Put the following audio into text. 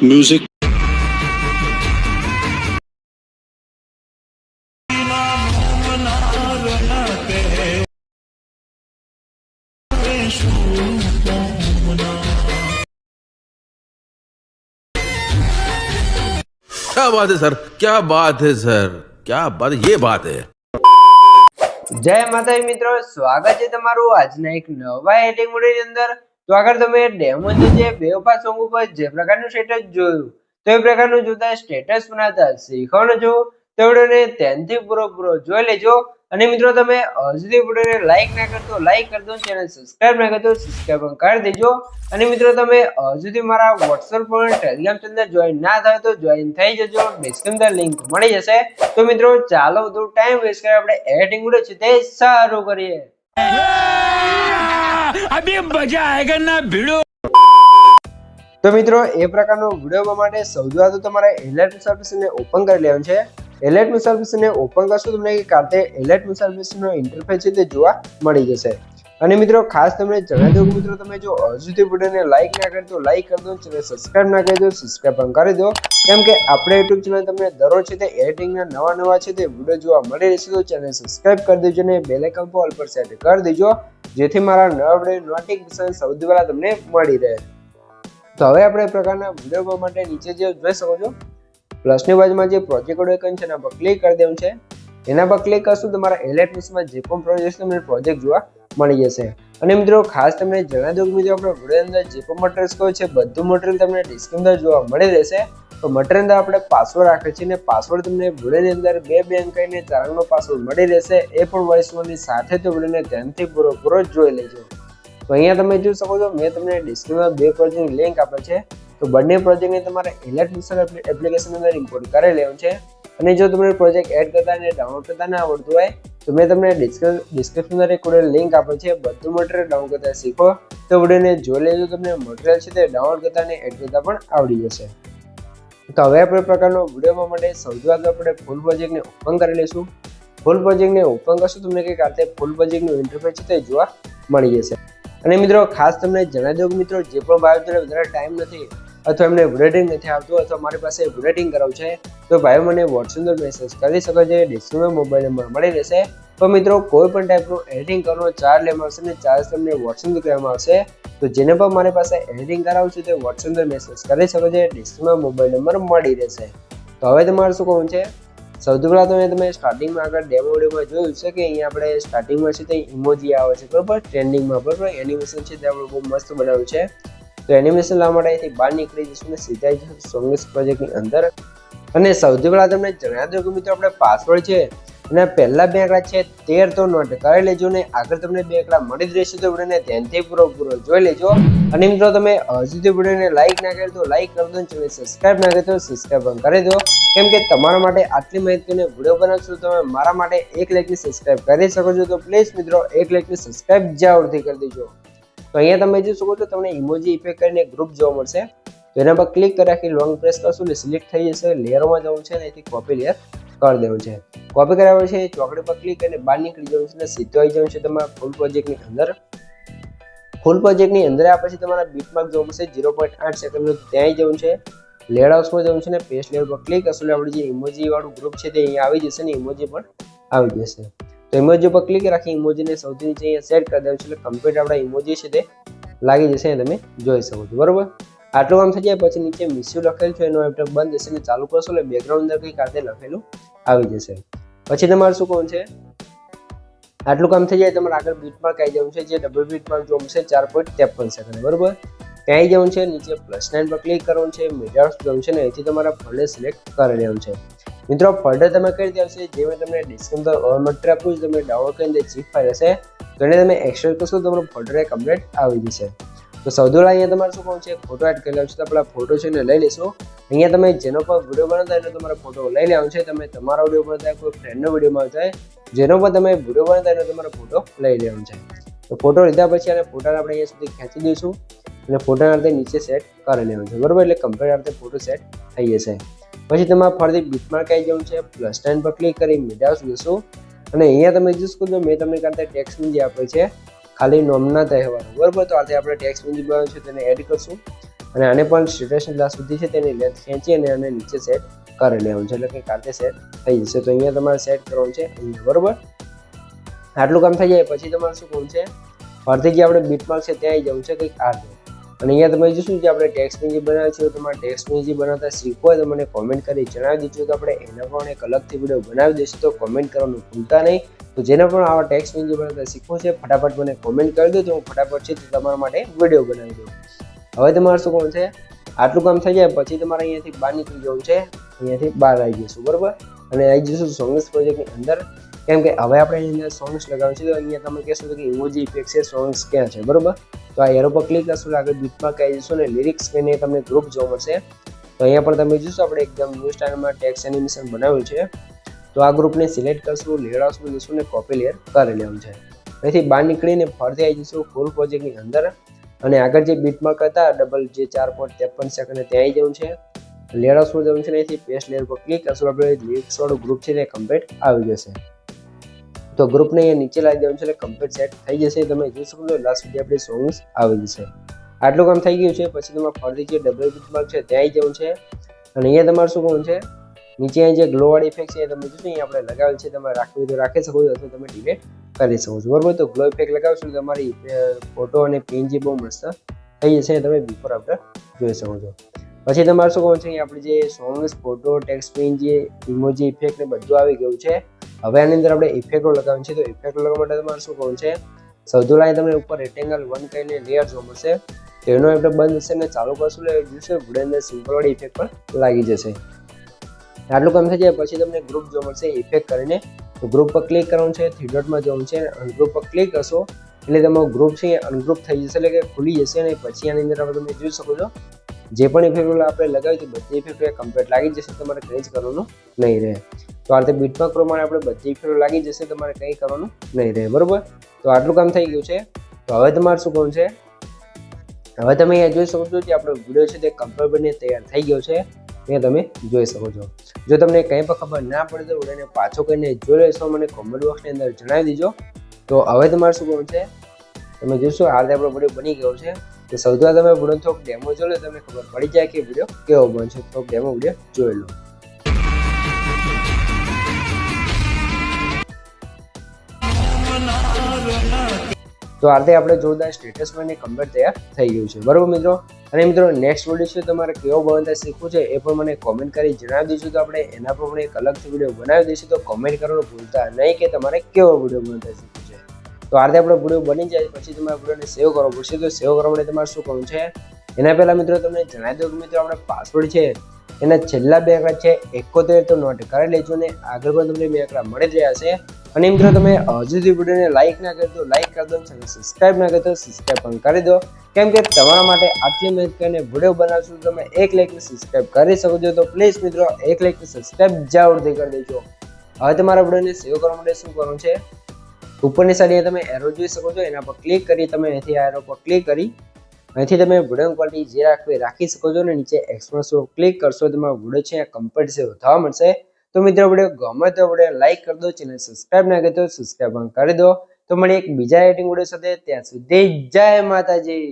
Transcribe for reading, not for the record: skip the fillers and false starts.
Music. क्या बात है सर, क्या बात है सर, क्या बात, ये बात है। જય માતાજી મિત્રો, સ્વાગત છે તમારું આજના એક નવા એડિટિંગ વિડિયોની અંદર। તો આગળ તમે ડેમો જે બેવફા સોંગ ઉપર જે પ્રકારનું સ્ટેટસ જોયું તો એ પ્રકારનું જોતા સ્ટેટસ બનાવતા શીખવાનું છો તો વિડિયોને ધ્યાનથી પૂરો જોઈ લેજો। અને મિત્રો તમે હજુ વિડિયોને લાઈક ના કરતો લાઈક કરી દો, ચેનલ સબસ્ક્રાઇબ ના કરતો સબસ્ક્રાઇબ કરી દેજો। અને મિત્રો તમે હજુ મારા WhatsApp પર ટેલિગ્રામ ચેનલ જોઈન ના થાય તો જોઈન થઈ જજો, ડિસ્ક્રિપ્શન લિંક મળી જશે। તો મિત્રો ચાલો વધુ ટાઈમ વેસ્ટ કરે આપણે એડિટિંગ વિડિયો છે તે શરૂ કરીએ। अभी मजा आएगा ना भिड़ो। તો મિત્રો એ પ્રકારનો વિડિયો બનાવવા માટે સૌથી પહેલા તો તમારે એલાઇટ સર્વિસને ઓપન કરી લેવાનું છે। એલાઇટ સર્વિસને ઓપન કરશો તમને એક કાતે એલાઇટ સર્વિસનો ઇન્ટરફેસ છે તે જોવા મળી જશે। અને મિત્રો ખાસ તમને જણાવી દઉં મિત્રો તમે જો હજુ સુધી વિડિયોને લાઈક ના કરી તો લાઈક કરી દો, ચેનલ સબસ્ક્રાઇબ ના કરી દો સબસ્ક્રાઇબ પણ કરી દો, કેમ કે આપણે YouTube ચેનલ તમને દરરોજ છે તે એડિટિંગના નવા છે તે વિડિયો જોવા મળી રહેશે। તો ચેનલ સબસ્ક્રાઇબ કરી દેજો અને બેલ આઇકન પર ઓલ પર સેટ કરી દેજો જેથી મારા નવા વિડિયો નોટિફિકેશન સૌથી પહેલા તમને મળી રહે। તો હવે આપણે પ્રકારના વિડિયો બનાવવા માટે નીચે જે જોઈ શકો છો પ્લસની બાજુમાં જે પ્રોજેક્ટ આઇકન છે એના પર ક્લિક કરી દેવાનું છે। એના પર ક્લિક કરશો તમારા એલાઇટમાં જે પણ પ્રોજેક્ટ તમને પ્રોજેક્ટ જોવા મળી જશે। અને મિત્રો ખાસ તમને જણાવી દઉં કે મિત્રો આપણે વિડિયો અંદર જે પણ મટીરીયલ્સ કહો છે બધું મટીરીયલ તમને ડિસ્ક્રિપ્શન જોવા મળી રહેશે। તો મટીરીયલ અંદર આપણે પાસવર્ડ રાખે છે અને પાસવર્ડ તમને વિડિયોની અંદર 2 અંક અને 4 અંકનો પાસવર્ડ મળી રહેશે, એ પણ વોઇસ ઓવરની સાથે તો વિડિયોને ધ્યાનથી પૂરો જોઈ લેજો। તો અહીંયા તમે જોઈ શકો છો મેં તમને ડિસ્ક્રિપ્શનમાં 2 પ્રોજેક્ટની લિંક આપે છે, તો બંને પ્રોજેક્ટને તમારે એલાઇટ એપ્લિકેશન અંદર ઇમ્પોર્ટ કરી લેવાનું છે। અને જો તમને પ્રોજેક્ટ એડ કરતા અને ડાઉનલોડ કરતા ના આવડતું હોય તો મેં તમને ડિસ્ક્રિપ્શન અંદર એક લિંક આપે છે, બધું મટીરીયલ ડાઉનલોડ કરતા શીખો તો વિડિયોને જોઈ લેજો, તમને મટીરીયલ છે તે ડાઉનલોડ કરતા અને એડ કરતા પણ આવડી જશે। તો હવે આપણે પ્રકારનો વિડિયો માટે સૌથી પહેલા આપણે ફૂલ પ્રોજેક્ટને ઓપન કરી લઈશું। ફૂલ પ્રોજેક્ટને ઓપન કરશું તમને કંઈક આ રીતે ફૂલ પ્રોજેક્ટનું ઇન્ટરફેસ છે તે જોવા મળી જશે। અને મિત્રો ખાસ તમને જણાવી દઉં કે મિત્રો જે પણ ભાઈઓ જોડે વધારે ટાઈમ નથી અથવા એમને એડિટિંગ નથી આવતું અથવા મારી પાસે એડિટિંગ કરાવવું છે તો ભાઈઓ મને WhatsApp પર મેસેજ કરી શકો છો, ડિસ્ક્રિપ્શનમાં મોબાઈલ નંબર મળી રહેશે। તો મિત્રો કોઈ પણ ટાઈપનું એડિટિંગ કરવાનો ચાર્જ લેવામાં આવશે અને ચાર્જ તમને WhatsApp પર કરવામાં આવશે। તો જેને પણ મારી પાસે એડિટિંગ કરાવવું છે તે WhatsApp પર મેસેજ કરી શકો છો, ડિસ્ક્રિપ્શનમાં મોબાઈલ નંબર મળી રહેશે। તો હવે તમારે શું કરવું છે, સૌથી પહેલા તમે સ્ટાર્ટિંગમાં આગળ ડેમો વિડીયોમાં જોયું છે કે અહીંયા આપણે સ્ટાર્ટિંગમાં છે તે ઇમોજી આવે છે બરોબર, ટ્રેન્ડિંગમાં બરોબર, એનિમેશન છે તે આપણે બહુ મસ્ત બનાવ્યું છે। તો એનિમેશન લાવવા માટે અહીંથી બહાર નીકળી જશું અને સીધા જઈશું સોંગ્સ પ્રોજેક્ટની અંદર। અને સૌથી પહેલા તમને જણાવી દઉં કે મિત્રો આપણે પાસવર્ડ છે અને પહેલા 2 આંકડા છે 13 તો નોટ કરી લેજો ને આગળ તમને 2 આંકડા મળી જ રહેશે તો વિડીયોને ધ્યાનથી પૂરો જોઈ લેજો। અને મિત્રો તમે હજુ સુધી વિડીયોને લાઈક ના કરી તો લાઈક કરી દો, ચેનલ સબસ્ક્રાઇબ ના કરી તો સબસ્ક્રાઇબ પણ કરી દો, કેમ કે તમારા માટે આટલી માહિતીને વિડીયો બનાવશો તો તમે મારા માટે 1 લાઈકની સબસ્ક્રાઇબ કરી શકો છો। તો પ્લીઝ મિત્રો 1 લાઈકની સબસ્ક્રાઇબ જરૂરથી કરી દેજો। તો અહીંયા તમે જોઈ શકો છો તમને ઇમોજી ઇફેક્ટ કરીને ગ્રુપ જોવા મળશે, તો એના પર ક્લિક કરી રાખી લોંગ પ્રેસ કરશો એટલે સિલેક્ટ થઈ જશે। લેયરમાં જવું છે અને અહીંથી કોપી લેયર કરી દેવું છે। કોપી કર્યા પછી ચોકડી પર ક્લિક કરીને બહાર નીકળી જવું છે અને સીધો આવી જવું છે તમારા ફૂલ પ્રોજેક્ટની અંદર। ફૂલ પ્રોજેક્ટની અંદર આ પછી તમારા બીટમાર્ક જોવા મળશે 0.8 સેકન્ડનું, ત્યાં જવું છે। લેયર હાઉસમાં જવું છે ને પેસ્ટ લેયર પર ક્લિક કરશો એટલે આપણે જે ઇમોજી વાળું ગ્રુપ છે તે અહીંયા આવી જશે ને ઇમોજી પણ આવી જશે। તો ઇમોજી પર ક્લિક રાખી ઇમોજીને સૌથી નીચે અહીંયા સેટ કરી દેવું છે એટલે કમ્પ્લીટ આપણા ઇમોજી છે તે લાગી જશે, તમે જોઈ શકો છો બરોબર। આટલું કામ થઈ જાય પછી નીચે મિસ્યુ લખેલું છે એનો એપ બંધ જશે ને ચાલુ કરશો એટલે બેકગ્રાઉન્ડ અંદર કંઈક આતે લખેલું આવી જશે। પછી તમારે શું કરવું છે, આટલું કામ થઈ જાય તમારે આગળ બીટમાર્ક આવી જવું છે, જે ડબલ બીટમાર્ક જોવું છે 4.53 સેકન્ડ બરોબર, ત્યાં આવી જવું છે। નીચે +9 પર ક્લિક કરવાનું છે, મીડિયા જવું છે ને અહીંથી તમારા ફોલ્ડર સિલેક્ટ કરી લેવાનું છે। મિત્રો ફોલ્ડર તમે કરી દેવું છે જે મેં તમને ડિસ્ક્રિપ્શન ઓર મટીરીયલ આપ્યું છે તમે ડાઉનલોડ કરીને ઝીપ ફાઇલ હશે તો એને તમે એક્સટ્રેક્ટ કરશો તો તમારું ફોલ્ડર કમ્પ્લીટ આવી જશે। તો સૌથી પહેલા અહીંયા તમારે શું કરવું છે, ફોટો એડ કરી લેવાનું છે। તો આપણા ફોટો છે ને લઈ લેશો, અહીંયા તમે જેનો પર વિડીયો બનાવતા એનો તમારો ફોટો લઈ લેવાનો છે। તમે તમારો વિડીયો બનાવતા કોઈ ફ્રેન્ડનો વિડીયો બનાવતા જેનો પર તમે વિડીયો બનાવતા એનો તમારો ફોટો લઈ લેવાનો છે। તો ફોટો લીધા પછી અને ફોટાને આપણે અહીંયા સુધી ખેંચી દઈશું અને ફોટાના અંતે નીચે સેટ કરી લેવાનું છે બરોબર, એટલે કમ્પ્લીટ આ રીતે ફોટો સેટ થઈ જશે। પછી તમારે ફરીથી બીટમાર્ક આવી જવું છે, +9 પર ક્લિક કરી મીડિયા હાઉસ જશો અને અહીંયા તમે જોશો કે મેં તમને કાંતે ટેક્સ્ટ જે આપે છે ખાલી નોમના તહેવારો બરોબર, તો આજે આપણે ટેક્સ્ટ બનાવ્યું છે તેને એડ કરશું અને આને પણ સ્ટેટસની ક્લાસ સુધી છે તેની લેન્થ ખેંચી અને આને નીચે સેટ કરી લેવાનું છે, એટલે કે કાતે સેટ થઈ જશે. તો અહીંયા તમારે સેટ કરવાનું છે અહીંયા, બરોબર. આટલું કામ થઈ જાય પછી તમારે શું કરવું છે, ફરીથી જે આપણે બીટમાર્ક છે ત્યાં આવી જવું છે કંઈક આ રીતે. અને અહીંયા તમે જોશું જે આપણે ટેક્સ્ટ પેજ બનાવ્યું છે, તમારે ટેક્સ્ટ પેજ બનાવતા શીખવું હોય તો મને કોમેન્ટ કરી જણાવી દેજો, તો આપણે એના પણ એક અલગથી વિડીયો બનાવી દઈશું. તો કોમેન્ટ કરવાનું ભૂલતા નહીં. તો જેને પણ આવા ટેક્સ્ટ પેજ બનાવતા શીખવું છે ફટાફટ મને કોમેન્ટ કરી દો, તો હું ફટાફટ છે તમારા માટે વિડીયો બનાવી દઉં. હવે તમારે શું કરવું છે, આટલું કામ થઈ જાય પછી તમારે અહીંયાથી બહાર નીકળી જવું છે, અહીંયાથી બહાર આવી જઈશું, બરોબર. અને આવી જઈશું સોંગ્સ પ્રોજેક્ટની અંદર, કેમ કે હવે આપણે એની અંદર સોંગ્સ લગાવ્યું છે. તો અહીંયા તમે કહેશો કે ઇમોજી ઇફેક્ટ છે, સોંગ્સ ક્યાં છે, બરોબર. તો આ એરો પર ક્લિક કરશો આગળ બીટમાં કહી જશો ને લિરિક્સ કહીને તમને ગ્રુપ જોવા મળશે. તો અહીંયા પણ તમે જોશો આપણે એકદમ ન્યૂ સ્ટાઇલમાં ટેક્સ્ટ એનિમેશન બનાવ્યું છે. તો આ ગ્રુપને સિલેક્ટ કરશું, લેયર હાઉસમાં જશું ને કોપી લેયર કરી લેવાનું છે. અહીંથી બહાર નીકળીને ફરતી આવી જશું ફૂલ પ્રોજેક્ટની અંદર, અને આગળ જે બીટમાર્ક હતા ડબલ જે 4.53 સેકન્ડ ત્યાં આવી જવું છે. લેયર હાઉસમાં જવું છે ને અહીંથી પેસ્ટ લેયર પર ક્લિક કરશું, આપણે લિરિક્સ વાળું ગ્રુપ છે તે કમ્પ્લીટ આવી જશે. તો ગ્રુપને અહીંયા નીચે લાવી દેવાનું છે એટલે કમ્પ્લીટ સેટ થઈ જશે. તમે જોઈ શકો છો લાસ્ટ સુધી આપણી સોંગ્સ આવી જશે. આટલું કામ થઈ ગયું છે પછી તમારે ફરીથી જે ડબલ બીટમાર્ક છે ત્યાં આવી જવું છે. અને અહીંયા તમારે શું કરવું છે, નીચે જે ગ્લો વાળી ઇફેક્ટ છે તમે જોશો અહીંયા આપણે લગાવેલ છે, તમે રાખવી હોય તો રાખી શકો છો અથવા તમે ડિલીટ કરી શકો છો, બરોબર. તો ગ્લો ઇફેક્ટ લગાવશો તો તમારી ફોટો અને પીએનજી બહુ મસ્ત થઈ જશે, તમે બિફોર આફ્ટર જોઈ શકો છો. પછી તમારે શું કરવું છે, આપણે જે songs, photo, text PNG, emoji effect ને બધું આવી ગયું છે. હવે આની અંદર આપણે ઇફેક્ટો લગાવવાની છે. તો ઇફેક્ટો લગાવવા માટે તમારે શું કરવું છે, સૌથી પહેલાં તમને ઉપર રેક્ટેંગલ 1 કહીને લેયર જોવા મળશે, તો એનો આપણે બંધ હશે ને ચાલુ કરશું એટલે જોશે વિડીયો અંદર સિમ્પલ વાળી ઇફેક્ટ પણ લાગી જશે. આટલું કામ થઈ જાય પછી તમને ગ્રુપ જોવા મળશે ઇફેક્ટ કરીને. તો ગ્રુપ પર ક્લિક કરવાનું છે, 3 ડોટમાં જવાનું છે, અનગ્રુપ પર ક્લિક કરશો એટલે તમારો ગ્રુપ છે એ અનગ્રુપ થઈ જશે, એટલે કે ખુલી જશે. અને પછી આની અંદર તમે જોઈ શકો છો જે પણ ઇફેક્ટ આપણે લગાવી હતી બધી ઇફેક્ટ કમ્પ્લીટ લાગી જશે, તમારે કંઈ જ કરવાનું નહીં રહે. તો આ રીતે બીટમાર્ક પ્રમાણે આપણે બધી ઇફેક્ટ લાગી જશે, તમારે કંઈ કરવાનું નહીં રહે, બરોબર. તો આટલું કામ થઈ ગયું છે. તો હવે તમારે શું કરવું છે, હવે તમે અહીંયા જોઈ શકો છો કે આપણો વિડીયો છે તે કમ્પ્લીટ બની તૈયાર થઈ ગયો છે, અહીંયા તમે જોઈ શકો છો. જો તમને કંઈ પણ ખબર ના પડે તો વિડીયોને પાછો કરીને જોઈ લેશો, મને કોમેન્ટ બોક્સની અંદર જણાવી દેજો. તો હવે તમારે શું કરવું છે, તમે જોશો આ રીતે આપણો વિડીયો બની ગયો છે. તો સૌથી પહેલાં તમે વિડીયો થોડોક ડેમો જોઈ લો, તમને ખબર પડી જાય કે વિડીયો કેવો બનશે. થોડોક ડેમો વિડીયો જોઈ લો. તો આ રીતે આપણે જોરદાર સ્ટેટસ બની કમ્પ્લીટ તૈયાર થઈ ગયું છે, બરોબર મિત્રો. અને મિત્રો નેક્સ્ટ વિડીયો છે તમારે કેવો બનાવતા શીખવું છે એ પણ મને કોમેન્ટ કરી જણાવી દઈશું, તો આપણે એના પર પણ એક અલગથી વિડીયો બનાવી દઈશું. તો કોમેન્ટ કરવાનું ભૂલતા નહીં કે તમારે કેવો વિડીયો બનાવતા શીખવું છે. તો આ રીતે આપણો વિડીયો બની જાય પછી તમારે વિડીયોને સેવ કરવો પડશે. તો સેવ કરવા માટે તમારે શું કરવું છે, એના પહેલાં મિત્રો તમને જણાવી દઉં કે મિત્રો આપણે પાસવર્ડ છે એના છેલ્લા 2 આંકડા છે 71 તો નોટ કરી લેજો, ને આગળ પણ તમને 2 આંકડા મળી રહ્યા છે. અને મિત્રો તમે હજુ સુધી વિડીયોને લાઇક ના કરી તો લાઇક કરી દો, અને સબસ્ક્રાઇબ ના કરી તો સબસ્ક્રાઇબ પણ કરી દો, કેમ કે તમારા માટે આટલી મહેનત કરીને વિડીયો બનાવશું તમે 1 લાઇક ને સબસ્ક્રાઇબ કરી શકો છો. તો પ્લીઝ મિત્રો 1 લાઇક ને સબસ્ક્રાઇબ જરૂરથી કરી દેજો. હવે તમારા વિડીયોને સેવ કરવા માટે શું કરવાનું છે, ઉપરની સાઈડે તમે એરો જોઈ શકો છો, એના પર ક્લિક કરી તમે અહીંથી આ એરો પર ક્લિક કરી અહીંથી તમે વિડીયો ક્વોલિટી જે રાખવી રાખી શકો છો, ને નીચે એક્સપ્રેસ પર ક્લિક કરશો તમારો વિડીયો છે કમ્પ્લીટ સેવ થવા મળશે. તો મિત્રો વિડીયો ગમે તો વિડીયો લાઈક કરી દો, ચેનલ સબસ્ક્રાઇબ ના કરી તો સબસ્ક્રાઇબ પણ કરી દો. તો મળીએ એક બીજા એડિટિંગ વિડીયો સાથે, ત્યાં સુધી જય માતાજી.